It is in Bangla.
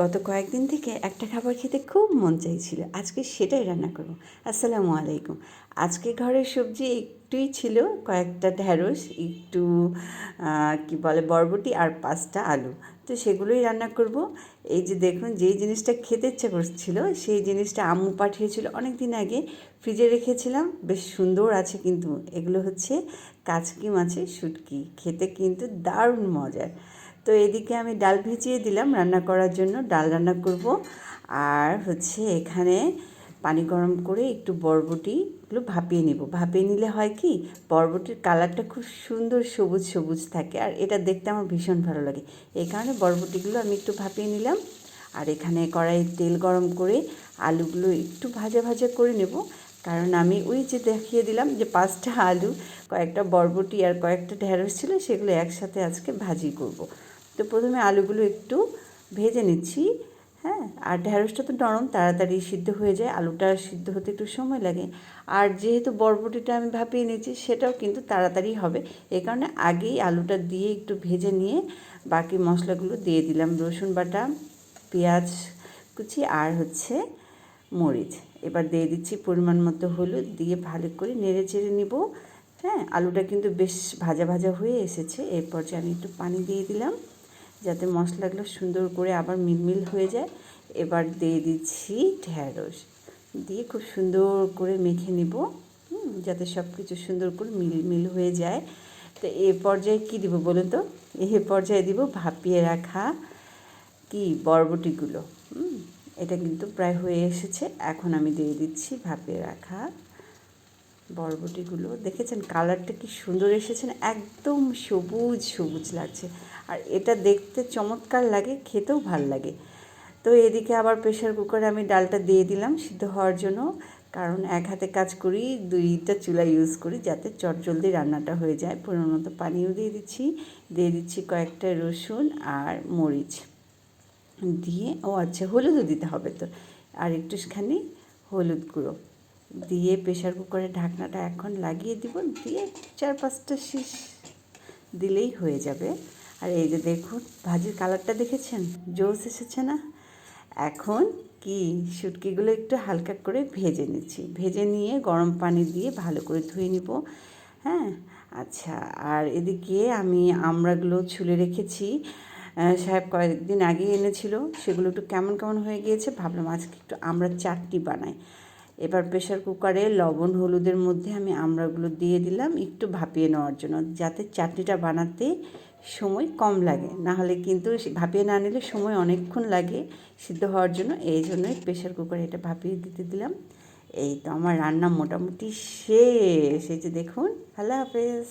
গত কয়েকদিন থেকে একটা খাবার খেতে খুব মন চাইছিল, আজকে সেটাই রান্না করব। আসসালামু আলাইকুম। আজকে ঘরের সবজি একটুই ছিল, কয়েকটা ঢ্যাঁড়স, একটু কি বলে বরবটি আর 5টা আলু। তো সেগুলোই রান্না করব। এই যে দেখুন, যেই জিনিসটা খেতে ইচ্ছে করছিল সেই জিনিসটা আম্মু পাঠিয়েছিল অনেক দিন আগে, ফ্রিজে রেখেছিলাম, বেশ সুন্দর আছে। কিন্তু এগুলো হচ্ছে কাচকি মাছের শুটকি, খেতে কিন্তু দারুণ মজার। তো এদিকে আমি ডাল ভিজিয়ে দিলাম রান্না করার জন্য, ডাল রান্না করব। আর হচ্ছে এখানে পানি গরম করে একটু বরবটিগুলো ভাপিয়ে নিব। ভাপিয়ে নিলে হয় কি, বরবটির কালারটা খুব সুন্দর সবুজ সবুজ থাকে, আর এটা দেখতে আমার ভীষণ ভালো লাগে। এই কারণে বরবটিগুলো আমি একটু ভাপিয়ে নিলাম। আর এখানে কড়াইয়ে তেল গরম করে আলুগুলো একটু ভাজা ভাজা করে নেব। কারণ আমি ওই যে দেখিয়ে দিলাম যে 5টা আলু, কয়েকটা বরবটি আর কয়েকটা ঢ্যাঁড়স ছিল, সেগুলো একসাথে আজকে ভাজি করব। তো প্রথমে আলুগুলো একটু ভেজে নিচ্ছি। হ্যাঁ, আর ঢ্যাঁড়সটা তো নরম, তাড়াতাড়ি সিদ্ধ হয়ে যায়, আলুটা সিদ্ধ হতে একটু সময় লাগে। আর যেহেতু বরবটিটা আমি ভাপিয়ে নিয়েছি, সেটাও কিন্তু তাড়াতাড়ি হবে। এই কারণে আগেই আলুটা দিয়ে একটু ভেজে নিয়ে বাকি মশলাগুলো দিয়ে দিলাম। রসুন বাটা, পেঁয়াজ কুচি আর হচ্ছে মরিচ। এবার দিয়ে দিচ্ছি পরিমাণ মতো হলুদ, দিয়ে ভালো করে নেড়ে চেড়ে নিব। হ্যাঁ, আলুটা কিন্তু বেশ ভাজা ভাজা হয়ে এসেছে। এরপর যে আমি একটু পানি দিয়ে দিলাম যাতে মশলাগুলো সুন্দর করে আবার মিলমিল হয়ে যায়। এবার দিয়ে দিচ্ছি ঢ্যাঁড়স, দিয়ে খুব সুন্দর করে মেখে নিব, যাতে সব কিছু সুন্দর করে মিল হয়ে যায়। তো এ পর্যায়ে কী দিব বলুন তো? এ পর্যায়ে দিব ভাপিয়ে রাখা বরবটিগুলো। এটা কিন্তু প্রায় হয়ে এসেছে। এখন আমি দিয়ে দিচ্ছি ভাপিয়ে রাখা বরবটিগুলো। দেখেছেন কালারটা কি সুন্দর এসেছে না? একদম সবুজ সবুজ লাগছে, আর এটা দেখতে চমৎকার লাগে, খেতেও ভাল লাগে। তো এদিকে আবার প্রেশার কুকারে আমি ডালটা দিয়ে দিলাম সিদ্ধ হওয়ার জন্য। কারণ এক হাতে কাজ করি, 2টা চুলা ইউজ করি যাতে চটজলদি রান্নাটা হয়ে যায়। পরিমাণ মতো পানিও দিয়ে দিচ্ছি কয়েকটা রসুন আর মরিচ দিয়ে, আচ্ছা হলুদও দিতে হবে তো, আর একটুখানি হলুদ গুঁড়ো দিয়ে প্রেশার কুকারের ঢাকনাটা এখন লাগিয়ে দিব, দিয়ে 4-5টা শীষ দিলেই হয়ে যাবে। আর এই যে দেখুন ভাজির কালারটা দেখেছেন, জোস এসেছে না? এখন শুটকিগুলো একটু হালকা করে ভেজে নিচ্ছি, ভেজে নিয়ে গরম পানি দিয়ে ভালো করে ধুয়ে নিব। হ্যাঁ, আচ্ছা। আর এদিকে আমি আমড়াগুলো ছুলে রেখেছি, সাহেব কয়েকদিন আগে এনেছিল, সেগুলো একটু কেমন কেমন হয়ে গিয়েছে, ভাবলাম আজকে একটু আমড়ার চাটনি বানাই। এবার প্রেশার কুকারে লবণ হলুদের মধ্যে আমি আমড়াগুলো দিয়ে দিলাম একটু ভাপিয়ে নেওয়ার জন্য, যাতে চাটনিটা বানাতে সময় কম লাগে। না হলে কিন্তু ভাপিয়ে না নিলে সময় অনেকক্ষণ লাগে সিদ্ধ হওয়ার জন্য, এই জন্যই প্রেশার কুকারে এটা ভাপিয়ে দিতে দিলাম। এই তো আমার রান্না মোটামুটি শেষ। এই যে দেখুন, আল্লাহ হাফেজ।